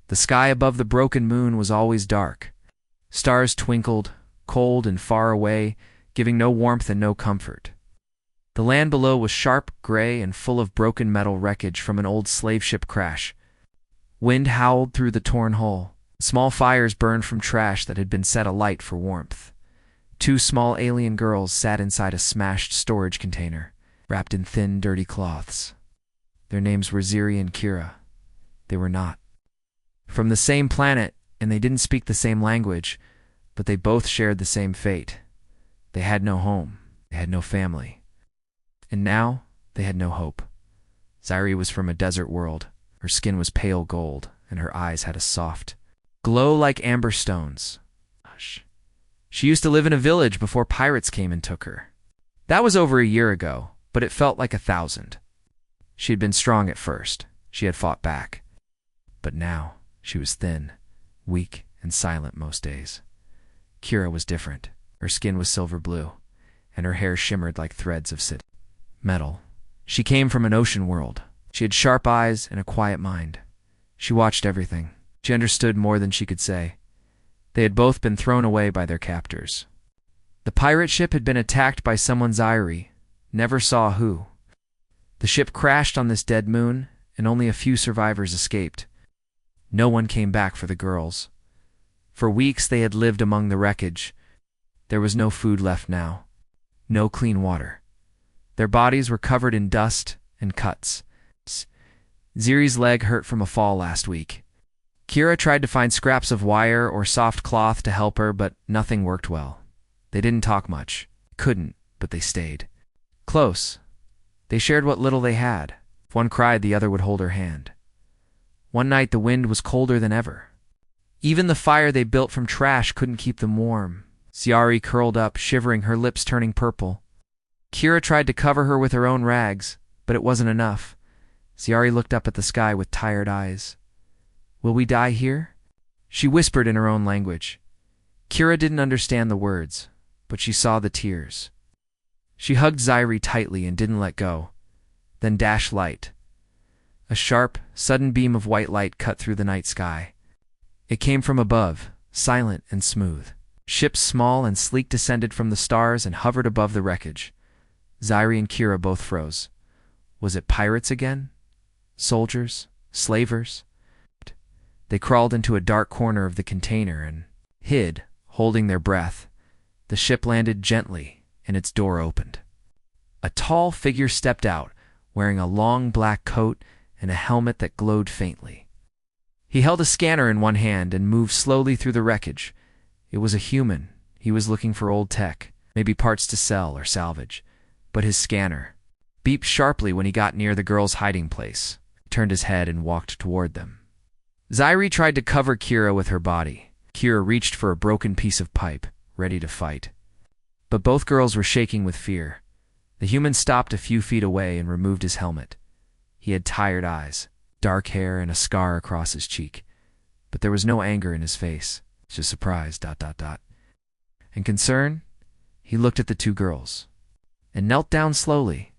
The sky above the broken moon was always dark. Stars twinkled, cold and far away, giving no warmth and no comfort. The land below was sharp, gray, and full of broken metal wreckage from an old slave ship crash. Wind howled through the torn hull. Small fires burned from trash that had been set alight for warmth. Two small alien girls sat inside a smashed storage container, wrapped in thin, dirty cloths. Their names were Ziri and Kira. They were not from the same planet, and they didn't speak the same language, but they both shared the same fate. They had no home. They had no family. And now they had no hope. Ziri was from a desert world. Her skin was pale gold, and her eyes had a soft glow like amber stones. Hush. She used to live in a village before pirates came and took her. That was over a year ago, but it felt like 1,000. She had been strong at first. She had fought back. But now she was thin, weak, and silent most days. Kira was different. Her skin was silver blue, and her hair shimmered like threads of metal. She came from an ocean world. She had sharp eyes and a quiet mind. She watched everything. She understood more than she could say. They had both been thrown away by their captors. The pirate ship had been attacked by someone Ziri never saw who. The ship crashed on this dead moon, and only a few survivors escaped. No one came back for the girls. For weeks they had lived among the wreckage. There was no food left now. No clean water. Their bodies were covered in dust and cuts. Ziri's leg hurt from a fall last week. Kira tried to find scraps of wire or soft cloth to help her, but nothing worked well. They didn't talk much. Couldn't, but they stayed close. They shared what little they had. If one cried, the other would hold her hand. One night the wind was colder than ever. Even the fire they built from trash couldn't keep them warm. Ziri curled up, shivering, her lips turning purple. Kira tried to cover her with her own rags, but it wasn't enough. Ziri looked up at the sky with tired eyes. "Will we die here?" She whispered in her own language. Kira didn't understand the words, but she saw the tears. She hugged Ziri tightly and didn't let go. Then dash light. A sharp, sudden beam of white light cut through the night sky. It came from above, silent and smooth. Ships small and sleek descended from the stars and hovered above the wreckage. Ziri and Kira both froze. Was it pirates again? Soldiers? Slavers? They crawled into a dark corner of the container and hid, holding their breath. The ship landed gently, and its door opened. A tall figure stepped out, wearing a long black coat and a helmet that glowed faintly. He held a scanner in one hand and moved slowly through the wreckage. It was a human. He was looking for old tech, maybe parts to sell or salvage. But his scanner beeped sharply when he got near the girl's hiding place. He turned his head and walked toward them. Ziri tried to cover Kira with her body. Kira reached for a broken piece of pipe, ready to fight. But both girls were shaking with fear. The human stopped a few feet away and removed his helmet. He had tired eyes, dark hair, and a scar across his cheek. But there was no anger in his face, just surprise, ... And concern. He looked at the two girls and knelt down slowly.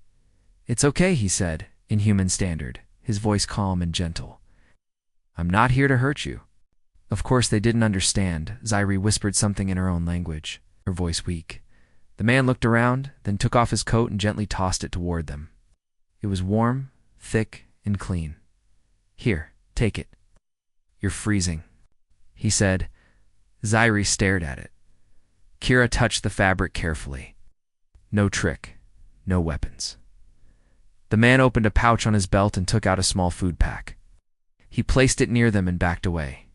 "It's okay," he said, in human standard, his voice calm and gentle. "I'm not here to hurt you." Of course they didn't understand. Ziri whispered something in her own language, her voice weak. The man looked around, then took off his coat and gently tossed it toward them. It was warm, thick, and clean. "Here, take it." "You're freezing," he said. Ziri stared at it. Kira touched the fabric carefully. No trick, no weapons. The man opened a pouch on his belt and took out a small food pack. He placed it near them and backed away.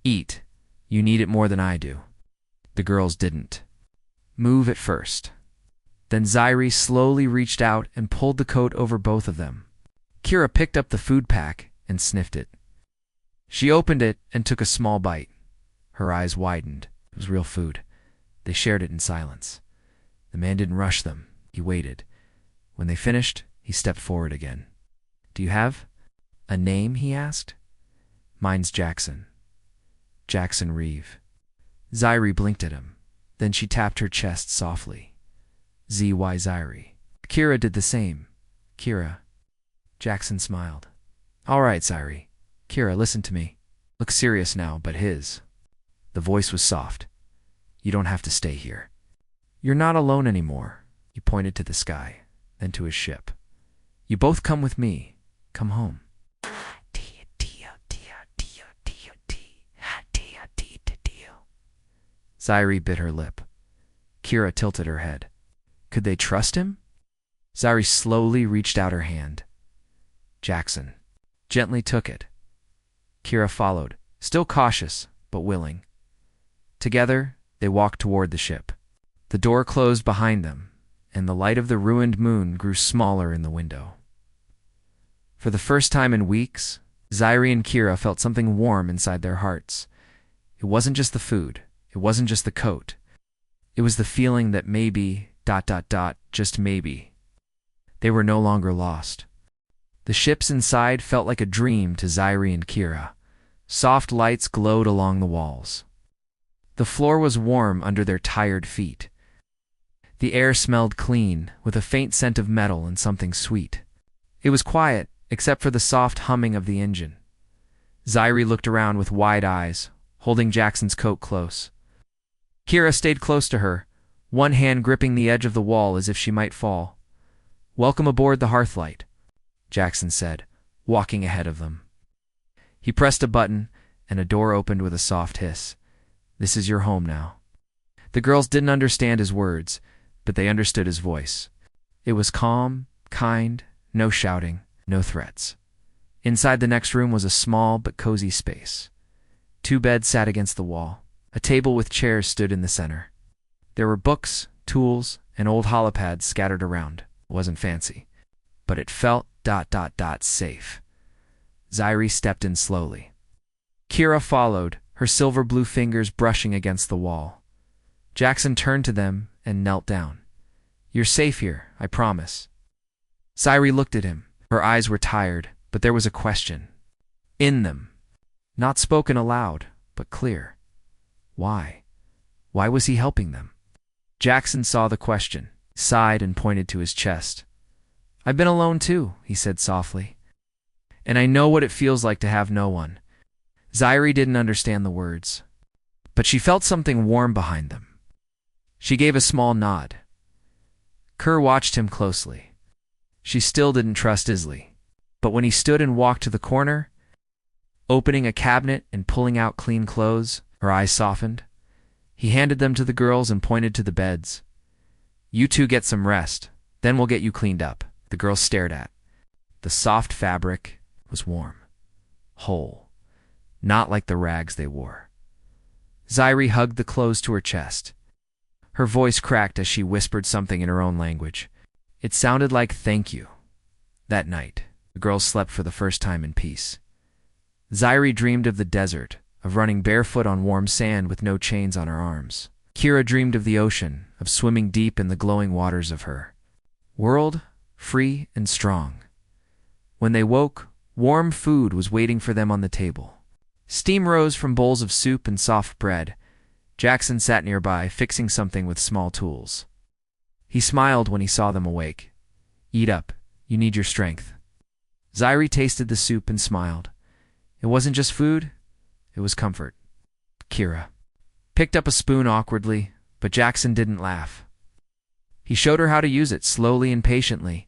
"Eat. You need it more than I do." The girls didn't move at first. Then Ziri slowly reached out and pulled the coat over both of them. Kira picked up the food pack and sniffed it. She opened it and took a small bite. Her eyes widened. It was real food. They shared it in silence. The man didn't rush them. He waited. When they finished, he stepped forward again. "Do you have a name?" he asked. "Mine's Jackson. Jackson Reeve." Ziri blinked at him. Then she tapped her chest softly. "ZY Ziri." Kira did the same. "Kira." Jackson smiled. "All right, Ziri. Kira, listen to me. looked serious now, but his. The voice was soft. You don't have to stay here. You're not alone anymore. He pointed to the sky, then to his ship. You both come with me. Come home. Zairi bit her lip. Kira tilted her head. Could they trust him? Zairi slowly reached out her hand. Jackson gently took it. Kira followed, still cautious, but willing. Together, they walked toward the ship. The door closed behind them, and the light of the ruined moon grew smaller in the window. For the first time in weeks, Zairi and Kira felt something warm inside their hearts. It wasn't just the food. It wasn't just the coat. It was the feeling that maybe, just maybe, they were no longer lost. The ships inside felt like a dream to Zairi and Kira. Soft lights glowed along the walls. The floor was warm under their tired feet. The air smelled clean, with a faint scent of metal and something sweet. It was quiet, except for the soft humming of the engine. Zairi looked around with wide eyes, holding Jackson's coat close. Kira stayed close to her, one hand gripping the edge of the wall as if she might fall. Welcome aboard the Hearthlight, Jackson said, walking ahead of them. He pressed a button, and a door opened with a soft hiss. This is your home now. The girls didn't understand his words, but they understood his voice. It was calm, kind, no shouting, no threats. Inside the next room was a small but cozy space. 2 beds sat against the wall. A table with chairs stood in the center. There were books, tools, and old holopads scattered around. It wasn't fancy, but it felt safe. Zairi stepped in slowly. Kira followed, her silver blue fingers brushing against the wall. Jackson turned to them and knelt down. You're safe here, I promise. Zairi looked at him. Her eyes were tired, but there was a question in them. Not spoken aloud, but clear. Why? Why was he helping them? Jackson saw the question, sighed and pointed to his chest. I've been alone too, he said softly. And I know what it feels like to have no one. Zairi didn't understand the words, but she felt something warm behind them. She gave a small nod. Kerr watched him closely. She still didn't trust Isley, but when he stood and walked to the corner, opening a cabinet and pulling out clean clothes, her eyes softened. He handed them to the girls and pointed to the beds. You two get some rest, then we'll get you cleaned up. The girls stared at. The soft fabric was warm, whole, not like the rags they wore. Zairi hugged the clothes to her chest. Her voice cracked as she whispered something in her own language. It sounded like thank you. That night, the girls slept for the first time in peace. Zairi dreamed of the desert, of running barefoot on warm sand with no chains on her arms. Kira dreamed of the ocean, of swimming deep in the glowing waters of her world, free and strong. When they woke, warm food was waiting for them on the table. Steam rose from bowls of soup and soft bread. Jackson sat nearby, fixing something with small tools. He smiled when he saw them awake. Eat up, you need your strength. Zairi tasted the soup and smiled. It wasn't just food, it was comfort. Kira picked up a spoon awkwardly, but Jackson didn't laugh. He showed her how to use it slowly and patiently.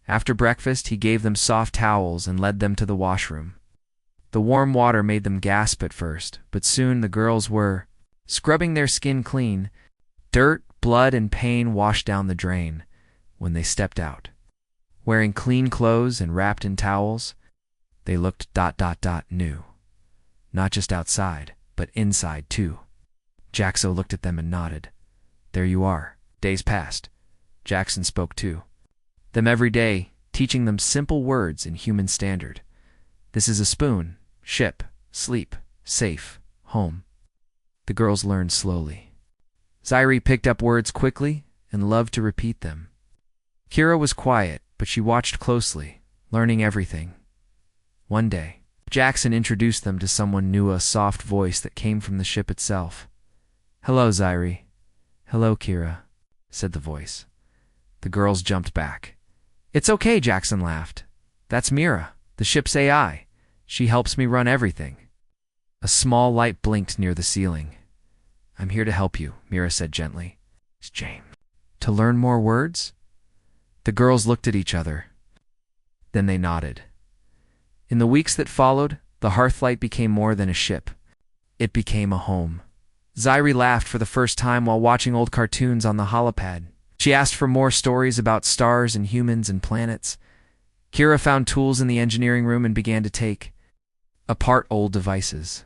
After breakfast, he gave them soft towels and led them to the washroom. The warm water made them gasp at first, but soon the girls were scrubbing their skin clean. Dirt, blood, and pain washed down the drain when they stepped out. Wearing clean clothes and wrapped in towels, they looked new. Not just outside, but inside too. Jaxo looked at them and nodded. There you are. Days passed. Jackson spoke too. Them every day, teaching them simple words in human standard. This is a spoon, ship, sleep, safe, home. The girls learned slowly. Zairi picked up words quickly and loved to repeat them. Kira was quiet, but she watched closely, learning everything. One day, Jackson introduced them to someone new, a soft voice that came from the ship itself. Hello, Zairi. Hello, Kira, said the voice. The girls jumped back. It's okay, Jackson laughed. That's Mira, the ship's AI. She helps me run everything. A small light blinked near the ceiling. "I'm here to help you," Mira said gently. "It's James." "To learn more words?" The girls looked at each other. Then they nodded. In the weeks that followed, the hearthlight became more than a ship. It became a home. Scifi laughed for the first time while watching old cartoons on the holopad. She asked for more stories about stars and humans and planets. Kira found tools in the engineering room and began to take apart old devices.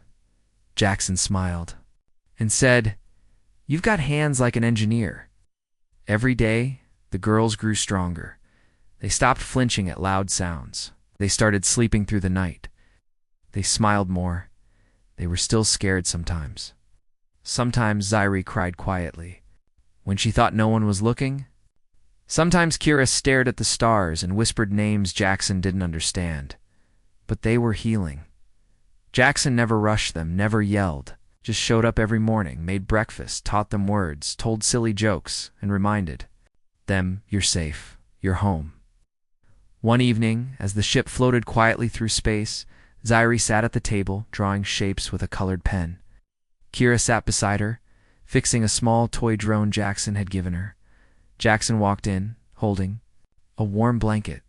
Jackson smiled and said, "You've got hands like an engineer." Every day, the girls grew stronger. They stopped flinching at loud sounds. They started sleeping through the night. They smiled more. They were still scared sometimes. Sometimes Scifi cried quietly, when she thought no one was looking. Sometimes Kira stared at the stars and whispered names Jackson didn't understand. But they were healing. Jackson never rushed them, never yelled, just showed up every morning, made breakfast, taught them words, told silly jokes, and reminded them, "You're safe. You're home." One evening, as the ship floated quietly through space, Scifi sat at the table, drawing shapes with a colored pen. Kira sat beside her, fixing a small toy drone Jackson had given her. Jackson walked in, holding a warm blanket.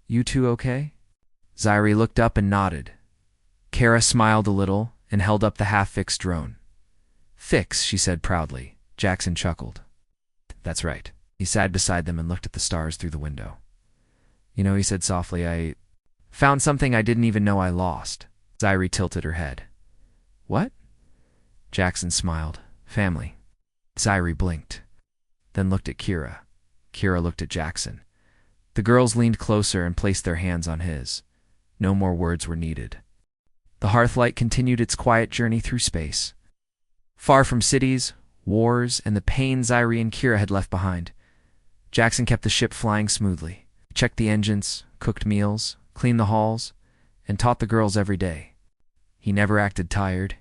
"You two okay?" Scifi looked up and nodded. Kira smiled a little and held up the half-fixed drone. "Fix," she said proudly. Jackson chuckled. "That's right." He sat beside them and looked at the stars through the window. "You know," he said softly, "I found something I didn't even know I lost." Scifi tilted her head. "What?" Jackson smiled. "Family." Scifi blinked, then looked at Kira. Kira looked at Jackson. The girls leaned closer and placed their hands on his. No more words were needed. The hearthlight continued its quiet journey through space. Far from cities, wars, and the pain Scifi and Kira had left behind, Jackson kept the ship flying smoothly. He checked the engines, cooked meals, cleaned the halls, and taught the girls every day. He never acted tired,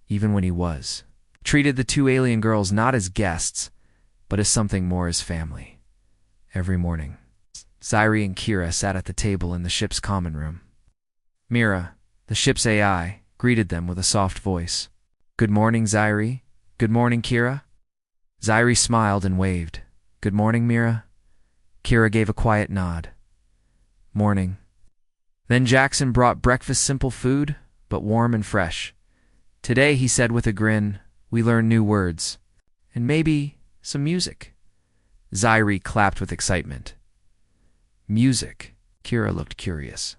even when he was. Treated the two alien girls not as guests, but as something more, as family. Every morning, Scifi and Kira sat at the table in the ship's common room. Mira, the ship's AI, greeted them with a soft voice. "Good morning, Scifi. Good morning, Kira." Scifi smiled and waved. "Good morning, Mira." Kira gave a quiet nod. "Morning." Then Jackson brought breakfast, simple food, but warm and fresh. "Today," he said with a grin, "we learn new words. And maybe some music." Scifi clapped with excitement. "Music?" Kira looked curious.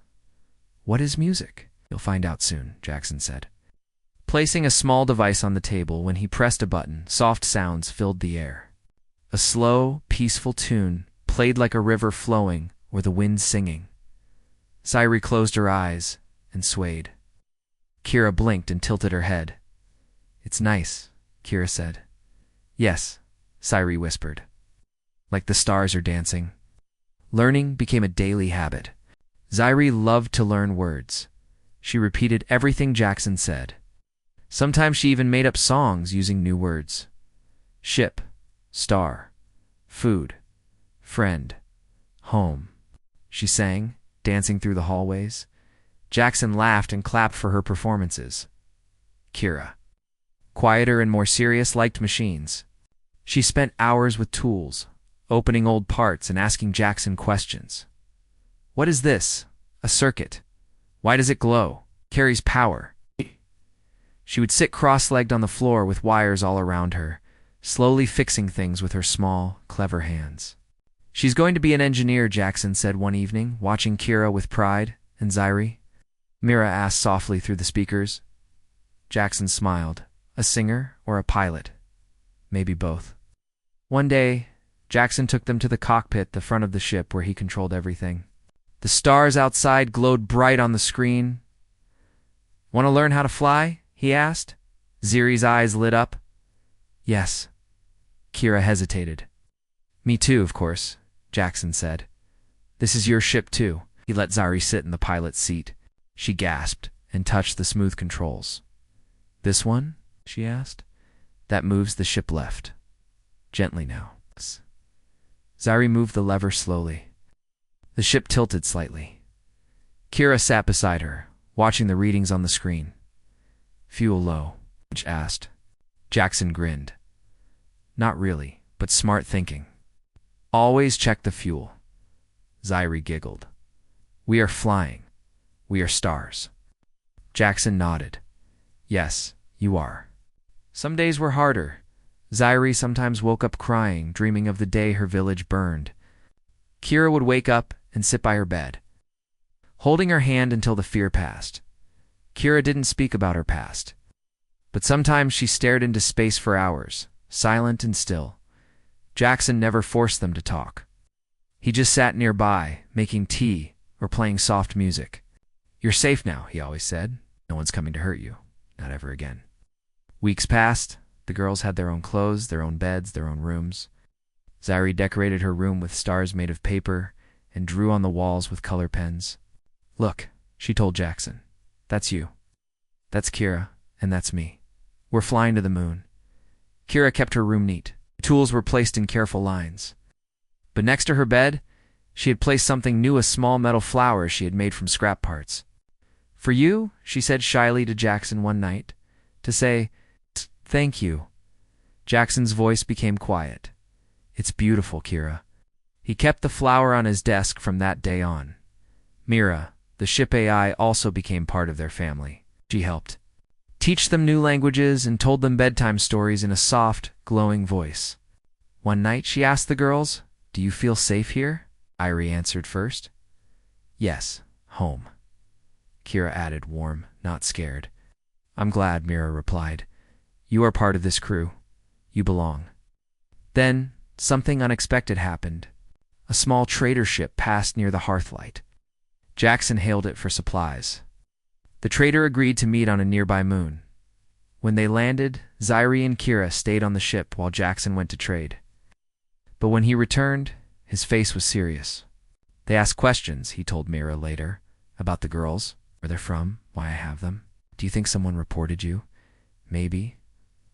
"What is music?" "You'll find out soon," Jackson said. Placing a small device on the table, when he pressed a button, soft sounds filled the air. A slow, peaceful tune played like a river flowing or the wind singing. Scifi closed her eyes and swayed. Kira blinked and tilted her head. "It's nice," Kira said. "Yes," Scifi whispered. "Like the stars are dancing." Learning became a daily habit. Scifi loved to learn words. She repeated everything Jackson said. Sometimes she even made up songs using new words. Ship, star, food, friend, home. She sang, dancing through the hallways. Jackson laughed and clapped for her performances. Kira, quieter and more serious, liked machines. She spent hours with tools, opening old parts and asking Jackson questions. "What is this? A circuit. Why does it glow? Carries power." She would sit cross-legged on the floor with wires all around her, slowly fixing things with her small, clever hands. "She's going to be an engineer," Jackson said one evening, watching Kira with pride and Scifi. Mira asked softly through the speakers. Jackson smiled. "A singer or a pilot? Maybe both." One day, Jackson took them to the cockpit, the front of the ship where he controlled everything. The stars outside glowed bright on the screen. "Want to learn how to fly?" he asked. Scifi's eyes lit up. "Yes." Kira hesitated. "Me too, of course," Jackson said. "This is your ship too." He let Scifi sit in the pilot's seat. She gasped and touched the smooth controls. "This one?" she asked. "That moves the ship left. Gently now." Scifi moved the lever slowly. The ship tilted slightly. Kira sat beside her, watching the readings on the screen. Fuel low, George asked. Jackson grinned. Not really, but smart thinking. Always check the fuel. Scifi giggled. We are flying. We are stars. Jackson nodded. Yes, you are. Some days were harder. Scifi sometimes woke up crying, dreaming of the day her village burned. Kira would wake up and sit by her bed, holding her hand until the fear passed. Kira didn't speak about her past, but sometimes she stared into space for hours, silent and still. Jackson never forced them to talk. He just sat nearby, making tea or playing soft music. You're safe now, he always said. No one's coming to hurt you. Not ever again. Weeks passed. The girls had their own clothes, their own beds, their own rooms. Scifi decorated her room with stars made of paper and drew on the walls with color pens. Look, she told Jackson. That's you. That's Kira, and that's me. We're flying to the moon. Kira kept her room neat. The tools were placed in careful lines. But next to her bed, she had placed something new, a small metal flower she had made from scrap parts. For you, she said shyly to Jackson one night, to say, thank you. Jackson's voice became quiet. It's beautiful, Kira. He kept the flower on his desk from that day on. Mira, the ship AI, also became part of their family. She helped teach them new languages and told them bedtime stories in a soft, glowing voice. One night she asked the girls, do you feel safe here? Scifi answered first. Yes, home. Kira added, warm, not scared. I'm glad, Mira replied. You are part of this crew. You belong. Then, something unexpected happened. A small trader ship passed near the hearthlight. Jackson hailed it for supplies. The trader agreed to meet on a nearby moon. When they landed, Scifi and Kira stayed on the ship while Jackson went to trade. But when he returned, his face was serious. They asked questions, he told Mira later, about the girls, where they're from, why I have them. Do you think someone reported you? Maybe.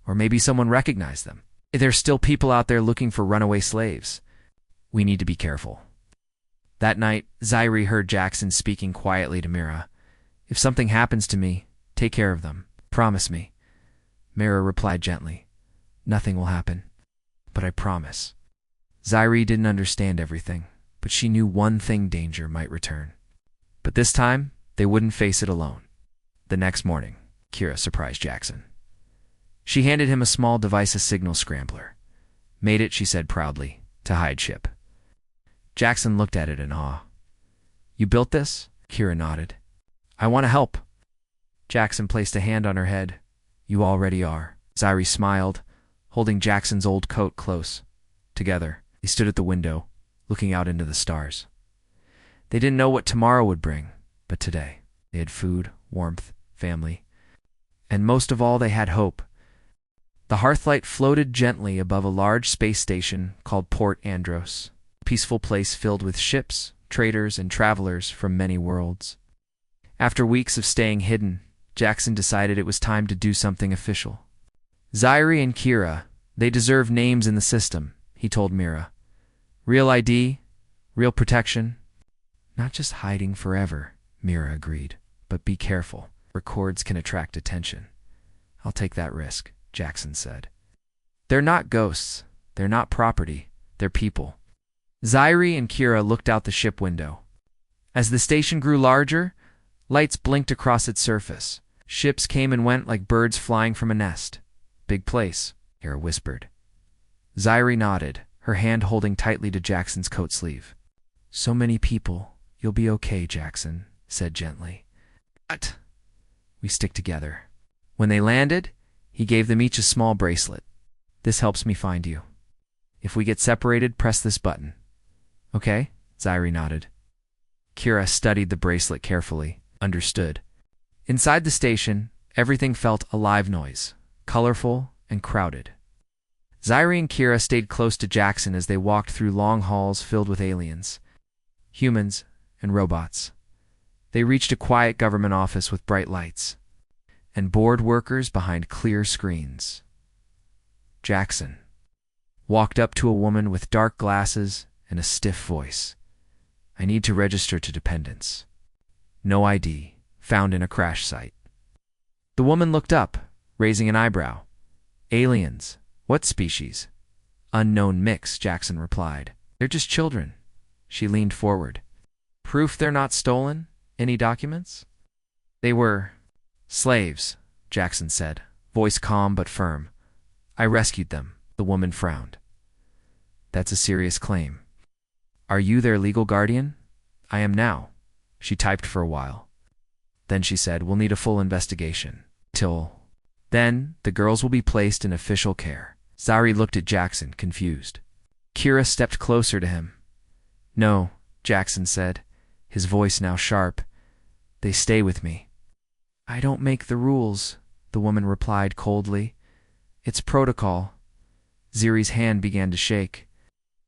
Or maybe someone recognized them. There's still people out there looking for runaway slaves. We need to be careful. That night, Scifi heard Jackson speaking quietly to Mira. If something happens to me, take care of them. Promise me. Mira replied gently. Nothing will happen. But I promise. Scifi didn't understand everything, but she knew one thing: danger might return. But this time, they wouldn't face it alone. The next morning, Kira surprised Jackson. She handed him a small device, a signal scrambler. Made it, she said proudly, to hide ship. Jackson looked at it in awe. You built this? Kira nodded. I want to help. Jackson placed a hand on her head. You already are. Scifi smiled, holding Jackson's old coat close. Together, they stood at the window, looking out into the stars. They didn't know what tomorrow would bring, but today, they had food, warmth, family, and most of all, they had hope. The hearthlight floated gently above a large space station called Port Andros, a peaceful place filled with ships, traders, and travelers from many worlds. After weeks of staying hidden, Jackson decided it was time to do something official. Scifi and Kira, they deserve names in the system, he told Mira. Real ID, real protection. Not just hiding forever, Mira agreed, but be careful. Records can attract attention. I'll take that risk, Jackson said. They're not ghosts. They're not property. They're people. Scifi and Kira looked out the ship window. As the station grew larger, lights blinked across its surface. Ships came and went like birds flying from a nest. Big place, Kira whispered. Scifi nodded, her hand holding tightly to Jackson's coat sleeve. So many people. You'll be okay, Jackson said gently. But we stick together. When they landed, he gave them each a small bracelet. This helps me find you. If we get separated, press this button. Okay? Scifi nodded. Kira studied the bracelet carefully. Understood. Inside the station, everything felt a live noise, colorful and crowded. Scifi and Kira stayed close to Jackson as they walked through long halls filled with aliens, humans, and robots. They reached a quiet government office with bright lights, and bored workers behind clear screens. Jackson walked up to a woman with dark glasses and a stiff voice. I need to register to dependents. No ID, found in a crash site. The woman looked up, raising an eyebrow. Aliens. What species? Unknown mix, Jackson replied. They're just children. She leaned forward. Proof they're not stolen? Any documents? They were slaves, Jackson said, voice calm but firm. I rescued them. The woman frowned. That's a serious claim. Are you their legal guardian? I am now. She typed for a while. Then she said, we'll need a full investigation. Till then, the girls will be placed in official care. Zari looked at Jackson, confused. Kira stepped closer to him. No, Jackson said, his voice now sharp. They stay with me. I don't make the rules, the woman replied coldly. It's protocol. Ziri's hand began to shake.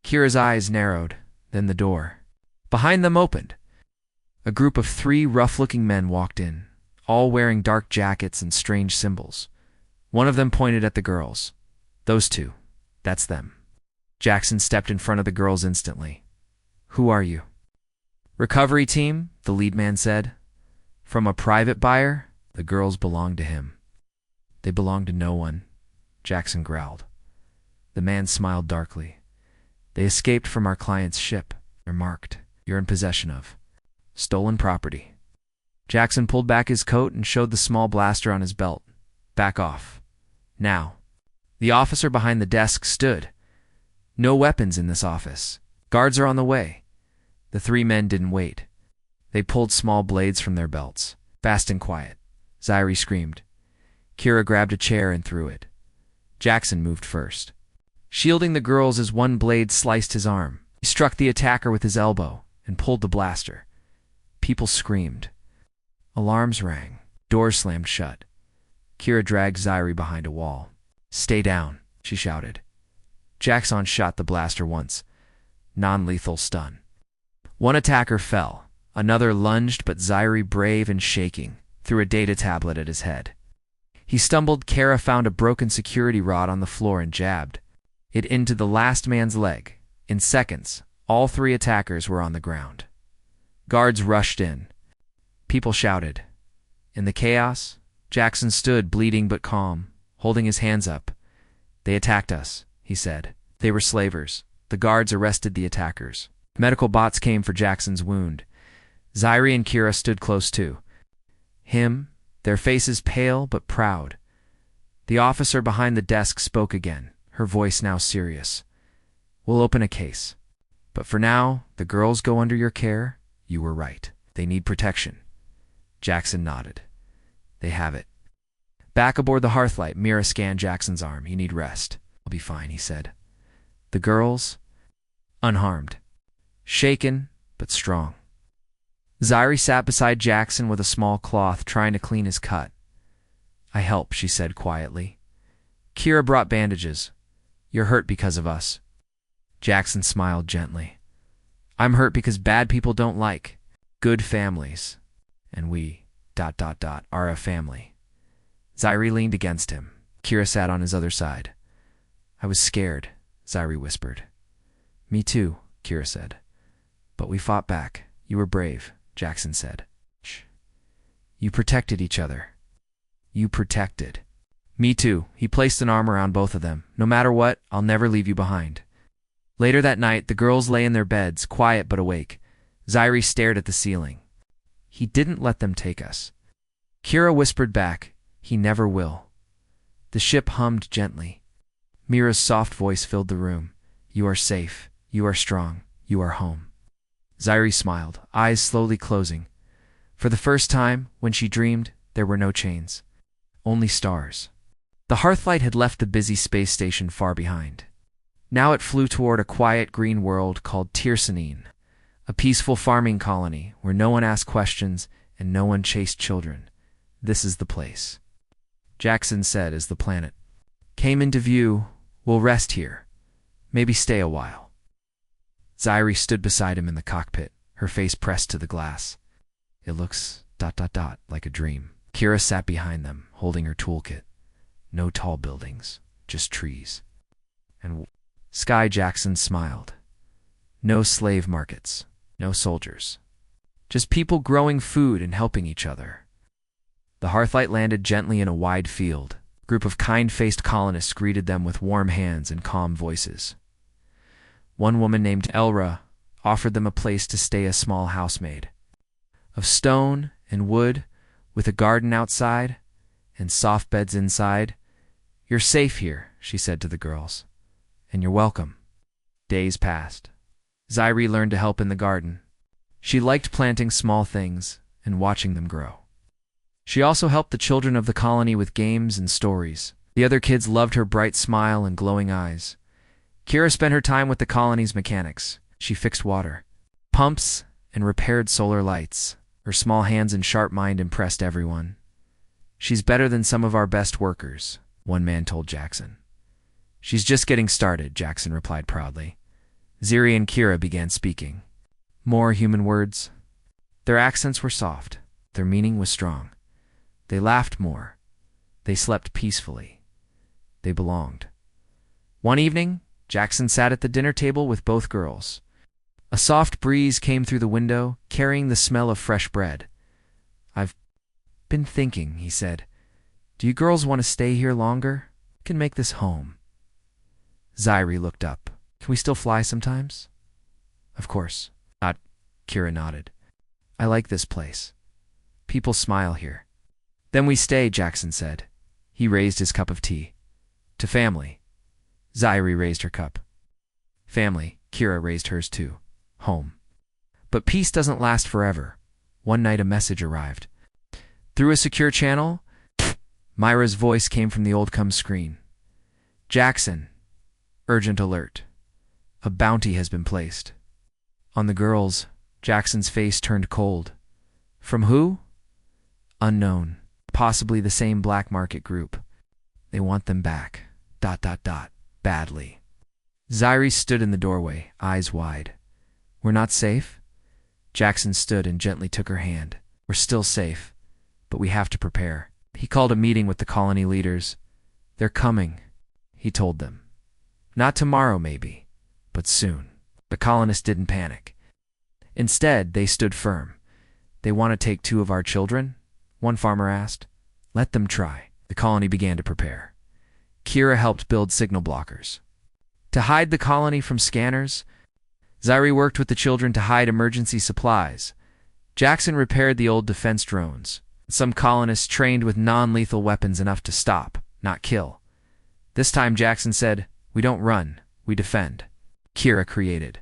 Kira's eyes narrowed, then the door behind them opened. A group of 3 rough-looking men walked in, all wearing dark jackets and strange symbols. One of them pointed at the girls. Those 2. That's them. Jackson stepped in front of the girls instantly. Who are you? Recovery team, the lead man said. From a private buyer? The girls belong to him. They belong to no one, Jackson growled. The man smiled darkly. They escaped from our client's ship. They're marked. You're in possession of stolen property. Jackson pulled back his coat and showed the small blaster on his belt. Back off. Now. The officer behind the desk stood. No weapons in this office. Guards are on the way. The 3 men didn't wait. They pulled small blades from their belts. Fast and quiet. Ziri screamed. Kira grabbed a chair and threw it. Jackson moved first, shielding the girls as one blade sliced his arm. He struck the attacker with his elbow and pulled the blaster. People screamed. Alarms rang. Doors slammed shut. Kira dragged Ziri behind a wall. Stay down, she shouted. Jackson shot the blaster once. Non-lethal stun. One attacker fell. Another lunged, but Ziri, brave and shaking, threw a data tablet at his head. He stumbled. Kara found a broken security rod on the floor and jabbed it into the last man's leg. In seconds, all 3 attackers were on the ground. Guards rushed in. People shouted. In the chaos, Jackson stood, bleeding but calm, holding his hands up. They attacked us, he said. They were slavers. The guards arrested the attackers. Medical bots came for Jackson's wound. Ziri and Kira stood close too. Him, their faces pale but proud. The officer behind the desk spoke again, her voice now serious. We'll open a case. But for now, the girls go under your care. You were right. They need protection. Jackson nodded. They have it. Back aboard the Hearthlight, Mira scanned Jackson's arm. You need rest. I'll be fine, he said. The girls? Unharmed. Shaken, but strong. Ziri sat beside Jackson with a small cloth, trying to clean his cut. I help, she said quietly. Kira brought bandages. You're hurt because of us. Jackson smiled gently. I'm hurt because bad people don't like good families. And we, ... are a family. Ziri leaned against him. Kira sat on his other side. I was scared, Ziri whispered. Me too, Kira said. But we fought back. You were brave, Jackson said. Shh. You protected each other. You protected. Me too. He placed an arm around both of them. No matter what, I'll never leave you behind. Later that night, the girls lay in their beds, quiet but awake. Ziri stared at the ceiling. He didn't let them take us. Kira whispered back, he never will. The ship hummed gently. Mira's soft voice filled the room. You are safe. You are strong. You are home. Ziri smiled, eyes slowly closing. For the first time, when she dreamed, there were no chains. Only stars. The Hearthlight had left the busy space station far behind. Now it flew toward a quiet green world called Tirsanine, a peaceful farming colony where no one asked questions and no one chased children. This is the place, Jackson said as the planet came into view. We'll rest here. Maybe stay a while. Ziri stood beside him in the cockpit, her face pressed to the glass. It looks ... like a dream. Kira sat behind them, holding her toolkit. No tall buildings, just trees. And sky. Jackson smiled. No slave markets, no soldiers. Just people growing food and helping each other. The hearthlight landed gently in a wide field. A group of kind-faced colonists greeted them with warm hands and calm voices. One woman named Elra offered them a place to stay, a small housemaid. Of stone and wood, with a garden outside and soft beds inside. "You're safe here," she said to the girls, "and you're welcome." Days passed. Scifi learned to help in the garden. She liked planting small things and watching them grow. She also helped the children of the colony with games and stories. The other kids loved her bright smile and glowing eyes. Kira spent her time with the colony's mechanics. She fixed water pumps and repaired solar lights. Her small hands and sharp mind impressed everyone. "She's better than some of our best workers," one man told Jackson. "She's just getting started," Jackson replied proudly. Ziri and Kira began speaking. More human words. Their accents were soft. Their meaning was strong. They laughed more. They slept peacefully. They belonged. One evening, Jackson sat at the dinner table with both girls. A soft breeze came through the window, carrying the smell of fresh bread. "I've been thinking," he said. "Do you girls want to stay here longer? We can make this home." Scifi looked up. "Can we still fly sometimes?" "Of course." Kira nodded. "I like this place. People smile here." "Then we stay," Jackson said. He raised his cup of tea. "To family." Scifi raised her cup. "Family." Kira raised hers too. "Home." But peace doesn't last forever. One night a message arrived. Through a secure channel, Myra's voice came from the old-com screen. "Jackson, urgent alert. A bounty has been placed." On the girls, Jackson's face turned cold. "From who?" "Unknown. Possibly the same black market group. They want them back. ... Badly." Scifi stood in the doorway, eyes wide. "We're not safe?" Jackson stood and gently took her hand. "We're still safe, but we have to prepare." He called a meeting with the colony leaders. "They're coming," he told them. "Not tomorrow, maybe, but soon." The colonists didn't panic. Instead, they stood firm. "They want to take 2 of our children?" one farmer asked. "Let them try." The colony began to prepare. Kira helped build signal blockers. To hide the colony from scanners, Scifi worked with the children to hide emergency supplies. Jackson repaired the old defense drones. Some colonists trained with non-lethal weapons enough to stop, not kill. This time Jackson said, "We don't run, we defend." Kira created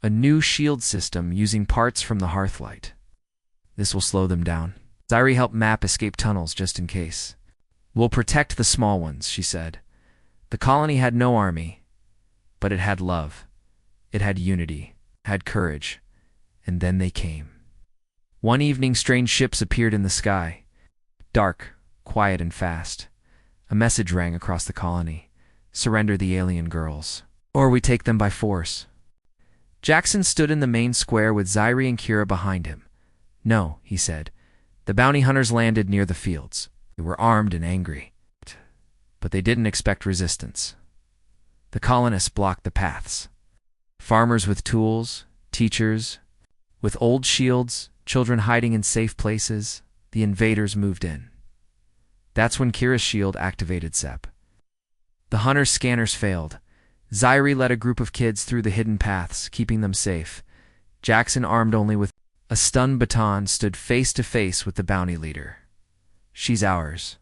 a new shield system using parts from the hearthlight. "This will slow them down." Scifi helped map escape tunnels just in case. "We'll protect the small ones," she said. The colony had no army, but it had love. It had unity, had courage, and then they came. One evening, strange ships appeared in the sky. Dark, quiet, and fast. A message rang across the colony. "Surrender the alien girls, or we take them by force." Jackson stood in the main square with Scifi and Kira behind him. "No," he said. The bounty hunters landed near the fields. They were armed and angry, but they didn't expect resistance. The colonists blocked the paths. Farmers with tools, teachers with old shields, children hiding in safe places. The invaders moved in. That's when Kira's shield activated SEP. The hunters' scanners failed. Scifi led a group of kids through the hidden paths, keeping them safe. Jackson, armed only with a stun baton, stood face to face with the bounty leader. "She's ours,"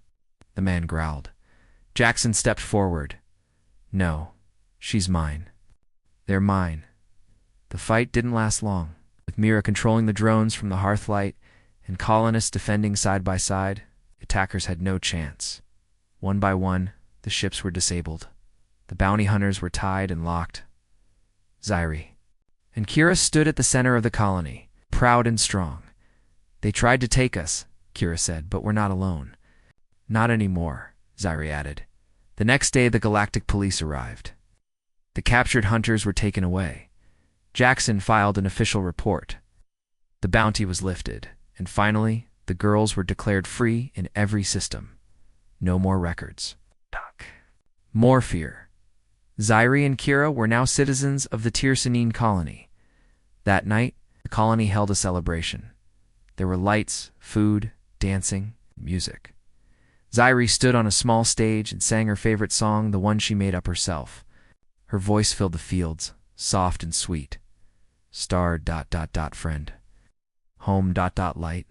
the man growled. Jackson stepped forward. "No, she's mine." "They're mine." The fight didn't last long. With Mira controlling the drones from the hearthlight and colonists defending side by side, attackers had no chance. One by one, the ships were disabled. The bounty hunters were tied and locked. Scifi and Kira stood at the center of the colony, proud and strong. "They tried to take us," Kira said, "but we're not alone." "Not anymore," Scifi added. The next day, the Galactic Police arrived. The captured hunters were taken away. Jackson filed an official report. The bounty was lifted, and finally, the girls were declared free in every system. No more records. More fear. Scifi and Kira were now citizens of the Tirsanine colony. That night, the colony held a celebration. There were lights, food, dancing. Music. Scifi stood on a small stage and sang her favorite song, the one she made up herself. Her voice filled the fields, soft and sweet. Star friend. Home light.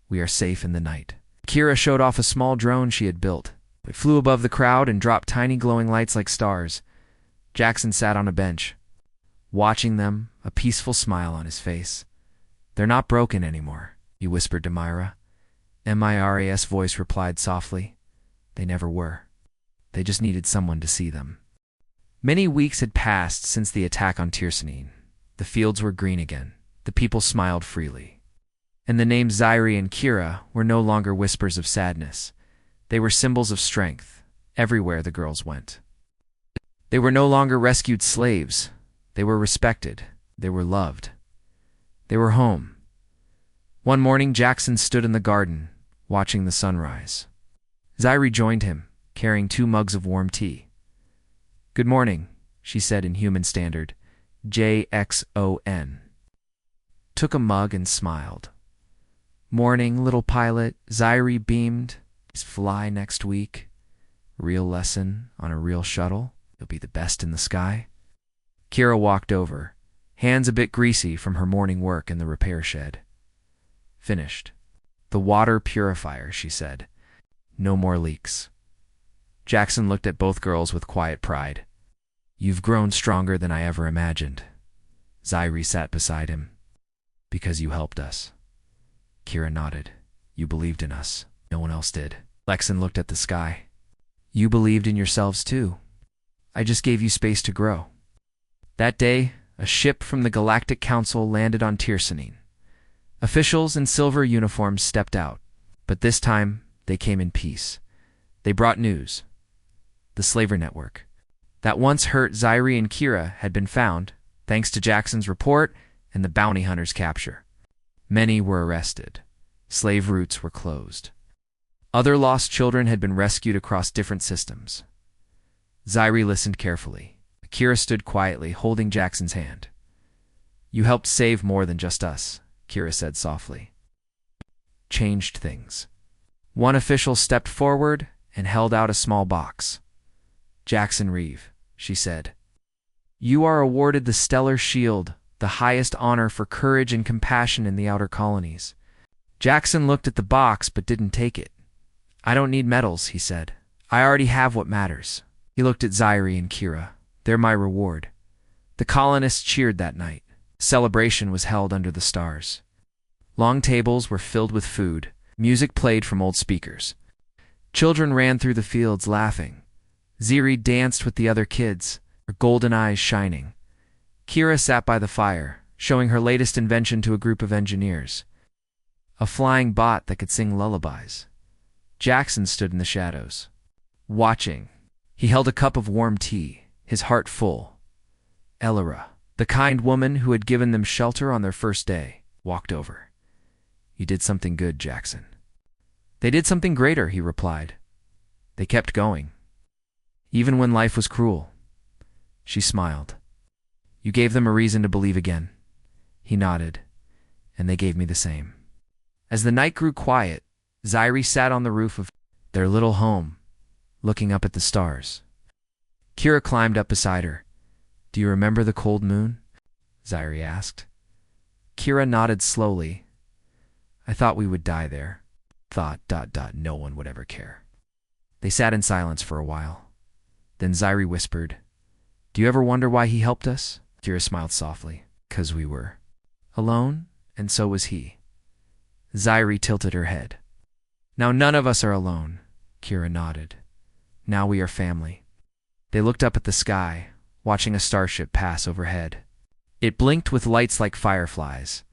We are safe in the night. Kira showed off a small drone she had built. It flew above the crowd and dropped tiny glowing lights like stars. Jackson sat on a bench, watching them, a peaceful smile on his face. They're not broken anymore, he whispered to Myra. Myra's voice replied softly. They never were. They just needed someone to see them. Many weeks had passed since the attack on Tirsanine. The fields were green again. The people smiled freely. And the names Scifi and Kira were no longer whispers of sadness. They were symbols of strength, everywhere the girls went. They were no longer rescued slaves. They were respected. They were loved. They were home. One morning, Jackson stood in the garden, watching the sunrise. Scifi joined him, carrying 2 mugs of warm tea. "Good morning," she said in human standard, JXON. Took a mug and smiled. "Morning, little pilot," Scifi beamed. "Fly next week. Real lesson on a real shuttle. You'll be the best in the sky." Kira walked over, hands a bit greasy from her morning work in the repair shed. "Finished. The water purifier," she said. "No more leaks." Jackson looked at both girls with quiet pride. "You've grown stronger than I ever imagined." Scifi sat beside him. "Because you helped us." Kira nodded. "You believed in us. No one else did." Lexan looked at the sky. "You believed in yourselves too. I just gave you space to grow." That day, a ship from the Galactic Council landed on Tirsanine. Officials in silver uniforms stepped out, but this time they came in peace. They brought news. The slaver network that once hurt Scifi and Kira had been found, thanks to Jackson's report and the bounty hunters' capture. Many were arrested. Slave routes were closed. Other lost children had been rescued across different systems. Scifi listened carefully. Kira stood quietly, holding Jackson's hand. "You helped save more than just us," Kira said softly. "Changed things." One official stepped forward and held out a small box. "Jackson Reeve," she said. "You are awarded the Stellar Shield, the highest honor for courage and compassion in the outer colonies." Jackson looked at the box but didn't take it. "I don't need medals," he said. "I already have what matters." He looked at Scifi and Kira. "They're my reward." The colonists cheered that night. Celebration was held under the stars. Long tables were filled with food. Music played from old speakers. Children ran through the fields laughing. Scifi danced with the other kids, her golden eyes shining. Kira sat by the fire, showing her latest invention to a group of engineers. A flying bot that could sing lullabies. Jackson stood in the shadows, watching. He held a cup of warm tea, his heart full. Elora, the kind woman who had given them shelter on their first day, walked over. "You did something good, Jackson." "They did something greater," he replied. "They kept going. Even when life was cruel." She smiled. "You gave them a reason to believe again." He nodded, "And they gave me the same." As the night grew quiet, Scifi sat on the roof of their little home, looking up at the stars. Kira climbed up beside her. "Do you remember the cold moon?" Scifi asked. Kira nodded slowly. "I thought we would die there. Thought, no one would ever care." They sat in silence for a while. Then Scifi whispered, "Do you ever wonder why he helped us?" Kira smiled softly. "'Cause we were alone, and so was he." Scifi tilted her head. "Now none of us are alone," Kira nodded. "Now we are family." They looked up at the sky, watching a starship pass overhead. It blinked with lights like fireflies.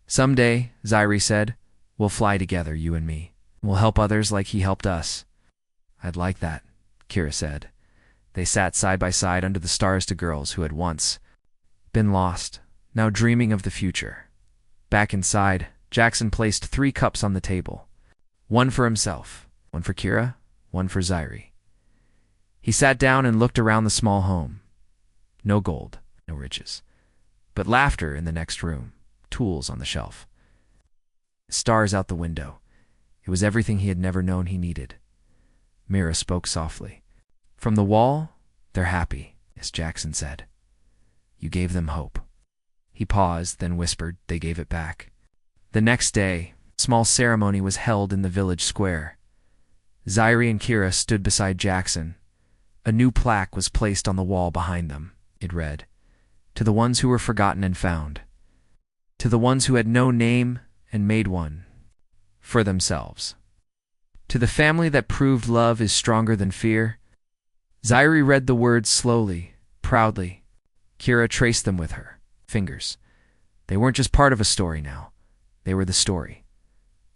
"Someday," Scifi said, "we'll fly together, you and me. We'll help others like he helped us." "I'd like that," Kira said. They sat side by side under the stars to girls who had once been lost, now dreaming of the future. Back inside, Jackson placed 3 cups on the table. One for himself, one for Kira, one for Scifi. He sat down and looked around the small home. No gold, no riches, but laughter in the next room, tools on the shelf. Stars out the window. It was everything he had never known he needed. Mira spoke softly. From the wall, they're happy, as Jackson said. You gave them hope. He paused, then whispered, they gave it back. The next day, a small ceremony was held in the village square. Zairi and Kira stood beside Jackson. A new plaque was placed on the wall behind them. It read, "To the ones who were forgotten and found. To the ones who had no name and made one for themselves. To the family that proved love is stronger than fear." Zairi read the words slowly, proudly. Kira traced them with her fingers. They weren't just part of a story now. They were the story.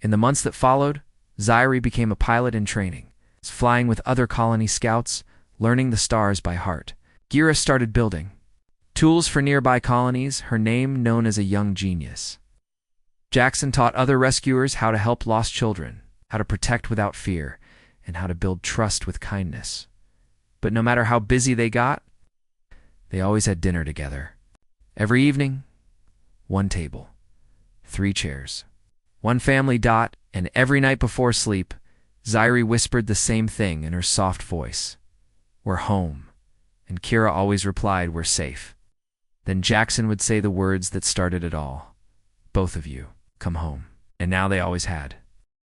In the months that followed, Zairi became a pilot in training, flying with other colony scouts, learning the stars by heart. Kira started building tools for nearby colonies, her name known as a young genius. Jackson taught other rescuers how to help lost children, how to protect without fear, and how to build trust with kindness. But no matter how busy they got, they always had dinner together. Every evening, one table, 3 chairs, one family dot, and every night before sleep, Zairi whispered the same thing in her soft voice. We're home. And Kira always replied, we're safe. Then Jackson would say the words that started it all. Both of you, come home. And now they always had.